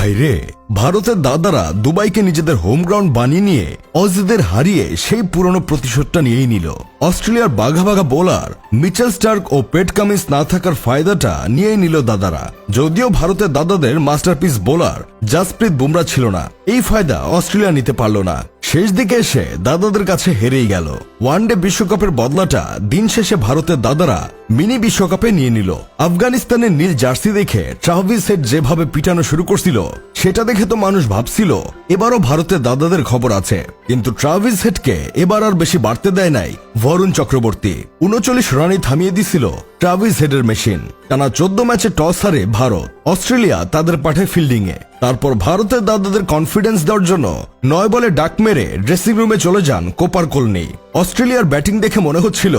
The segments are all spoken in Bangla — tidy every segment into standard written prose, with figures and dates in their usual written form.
ভাইরে, ভারতের দাদারা দুবাইকে নিজেদের হোম গ্রাউন্ড বানিয়ে নিয়ে অজিদের হারিয়ে সেই পুরনো প্রতিশোধটা নিয়েই নিল। অস্ট্রেলিয়ার বাঘা বাঘা বোলার মিচেল স্টার্ক ও পেট কামিন্স না থাকার ফায়দাটা নিয়েই নিল দাদারা। যদিও ভারতের দাদাদের মাস্টারপিস বোলার জাসপ্রীত বুমরা ছিল না, এই ফায়দা অস্ট্রেলিয়া নিতে পারল না। শেষ দিকে এসে দাদাদের কাছে হেরেই গেল। ওয়ানডে বিশ্বকাপের বদলাটা দিন শেষে ভারতের দাদারা মিনি বিশ্বকাপে নিয়ে নিল। আফগানিস্তানের নীল জার্সি দেখে ট্রাভিস হেড যেভাবে পিটানো শুরু করছিল সেটা দেখে তো মানুষ ভাবছিল এবারও ভারতের দাদাদের খবর আছে। কিন্তু ট্রাভিস হেডকে এবার আর বেশি বাড়তে দেয় নাই বরুণ চক্রবর্তী। ৩৯ রানে থামিয়ে দিছিল ট্রাভিস হেডের মেশিন। টানা ১৪ ম্যাচে টস হারে ভারত। অস্ট্রেলিয়া তাদের পাঠায় ফিল্ডিং এ। তারপর ভারতের দাদাদের কনফিডেন্স দেওয়ার জন্য ৯ বলে ডাক মেরে ড্রেসিং রুমে চলে যান কোপার কোলনি। অস্ট্রেলিয়ার ব্যাটিং দেখে মনে হচ্ছিল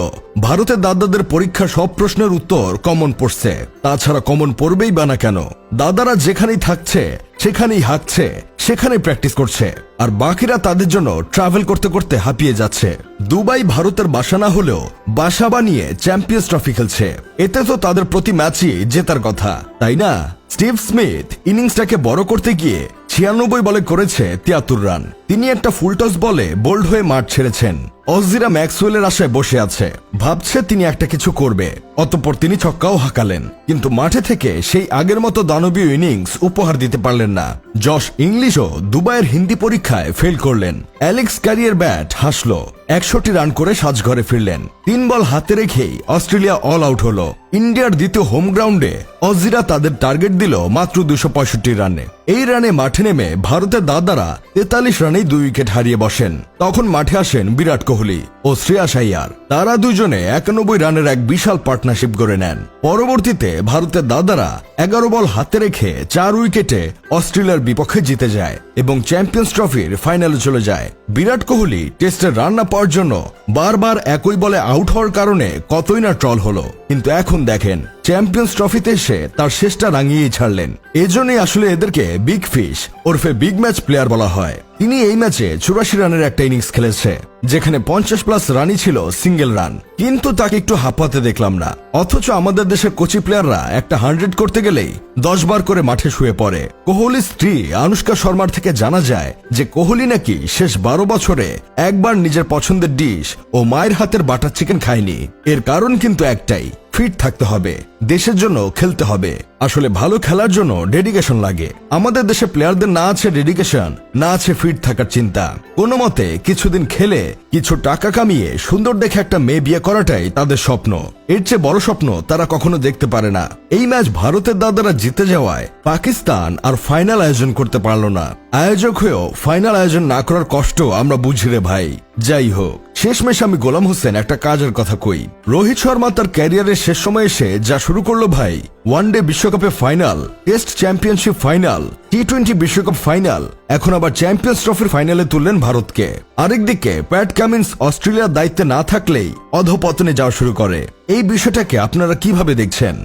ভারতের দাদাদের পরীক্ষার সব প্রশ্নের উত্তর কমন পড়ছে। তাছাড়া কমন পড়বেই বা না কেন, দাদারা যেখানেই থাকছে সেখানেই হাঁকছে, সেখানেই প্র্যাকটিস করছে, আর বাকিরা তাদের জন্য ট্রাভেল করতে করতে হাঁপিয়ে যাচ্ছে। দুবাই ভারতের বাসা না হলেও বাসা বানিয়ে চ্যাম্পিয়ন্স ট্রফি খেলছে। এতে তো তাদের প্রতি ম্যাচই জেতার কথা, তাই না? স্টিভ স্মিথ ইনিংসটাকে বড় করতে গিয়ে ৯৬ বলে করেছে ৭৩ রান। তিনি একটা ফুলটস বলে বোল্ড হয়ে মাঠ ছেড়েছেন। অজিরা ম্যাক্সওয়েলের আশায় বসে আছে, ভাবছে তিনি একটা কিছু করবে। অতঃপর তিনি ছক্কাও হাঁকালেন, কিন্তু মাঠে থেকে সেই আগের মতো দানবীয় ইনিংস উপহার দিতে পারলেন না। জশ ইংলিশও দুবাইয়ের হিন্দি পরীক্ষায় ফেল করলেন। অ্যালেক্স ক্যারিয়ার ব্যাট হাসলো, ৬১ রান করে সাজঘরে ফিরলেন। ৩ বল হাতে রেখেই অস্ট্রেলিয়া অল আউট হলো। ইন্ডিয়ার দ্বিতীয় হোম গ্রাউন্ডে অজিরা তাদের টার্গেট দিল মাত্র ২৬৫ রানে। এই রানে মাঠে নেমে ভারতের দাদারা ৪৩ রানেই ২ উইকেট হারিয়ে বসেন। তখন মাঠে আসেন বিরাট কোহলি ও শ্রেয়াস আইয়ার। তারা দুজনে ৯১ রানের এক বিশাল পার্টনারশিপ গড়ে নেন। পরবর্তীতে ভারতের দাদারা ১১ বল হাতে রেখে ৪ উইকেটে অস্ট্রেলিয়ার বিপক্ষে জিতে যায় এবং চ্যাম্পিয়ন্স ট্রফির ফাইনালে চলে যায়। বিরাট কোহলি টেস্টের রান না পাওয়ার জন্য বারবার একই বলে আউট হওয়ার কারণে কতই না ট্রল হলো, কিন্তু এখন দেখেন চ্যাম্পিয়ন্স ট্রফিতে এসে তার শেষটা রাঙিয়েই ছাড়লেন। এজন্যই আসলে এদেরকে বিগ ফিশ ওরফে বিগ ম্যাচ প্লেয়ার বলা হয়। তিনি এই ম্যাচে ৮৪ রানের একটা ইনিংস খেলেছে, যেখানে ৫০+ রানই ছিল সিঙ্গেল রান, কিন্তু তাকে একটু হাঁপাতে দেখলাম না। অথচ আমাদের দেশের কোচি প্লেয়াররা একটা 100 করতে গেলেই ১০ বার করে মাঠে শুয়ে পড়ে। কোহলির স্ত্রী আনুষ্কা শর্মার থেকে জানা যায় যে কোহলি নাকি শেষ ১২ বছরে একবার নিজের পছন্দের ডিশ ও মায়ের হাতের বাটার চিকেন খায়নি। এর কারণ কিন্তু একটাই, ফিট থাকতে হবে, দেশের জন্য খেলতে হবে। আসলে ভালো খেলার জন্য ডেডিকেশন লাগে। আমাদের দেশে প্লেয়ারদের না আছে ডেডিকেশন, না আছে ফিট থাকার চিন্তা। কোনো মতে কিছুদিন খেলে কিছু টাকা কামিয়ে সুন্দর দেখে একটা মেয়ে বিয়ে করাটাই তাদের স্বপ্ন। এর চেয়ে বড় স্বপ্ন তারা কখনো দেখতে পারে না। এই ম্যাচ ভারতের দাদারা জিতে যাওয়ায় পাকিস্তান আর ফাইনাল আয়োজন করতে পারলো না। আয়োজক হয়েও ফাইনাল আয়োজন না করার কষ্ট আমরা বুঝি রে ভাই। যাই হোক, শেষমেশ আমি গোলাম হোসেন একটা কাজের কথা কই। রোহিত শর্মা তার ক্যারিয়ারের শেষ সময় এসে যা শুরু করলো ভাই, ওয়ানডে বিশ্বকাপে ফাইনাল, টেস্ট চ্যাম্পিয়নশিপ ফাইনাল, টি-20 বিশ্বকাপ ফাইনাল, এখন আবার চ্যাম্পিয়ন্স ট্রফির ফাইনালে তুললেন ভারতকে। আরেকদিকে প্যাট কামিন্স অস্ট্রেলিয়ার দায়িত্বে না থাকলেই অধপতনে যাওয়া শুরু করে। এই বিষয়টাকে আপনারা কিভাবে দেখছেন?